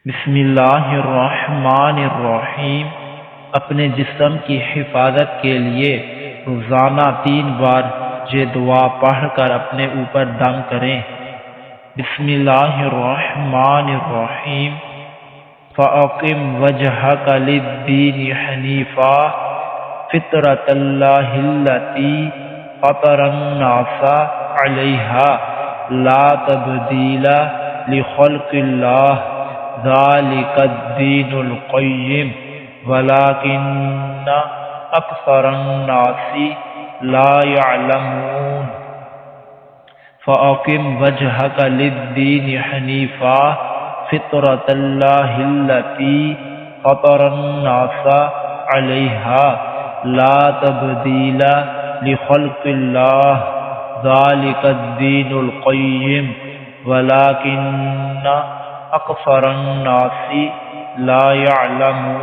بسم اللہ الرحمن الرحیم۔ اپنے جسم کی حفاظت کے لیے روزانہ 3 بار یہ دعا پڑھ کر اپنے اوپر دم کریں۔ بسم اللہ الرحمن الرحیم۔ فَأَقِمْ وَجْهَكَ لِلدِّينِ حَنِيفًا فِطْرَتَ اللَّهِ الَّتِي فَطَرَ النَّاسَ عَلَيْهَا لَا تَبْدِيلَ لِخَلْقِ اللَّهِ ذَلِكَ الدِّينُ الْقَيِّمُ وَلَكِنَّ أَكْثَرَ النَّاسِ لَا يَعْلَمُونَ۔ فَأَقِمْ وَجْهَكَ لِلدِّينِ حَنِيفًا فِطْرَتَ اللَّهِ الَّتِي فَطَرَ النَّاسَ عَلَيْهَا لَا تَبْدِيلَ لِخَلْقِ اللَّهِ ذَلِكَ الدِّينُ الْقَيِّمُ وَلَكِنَّ أَكْثَرَ النَّاسِ لَا يَعْلَمُونَ۔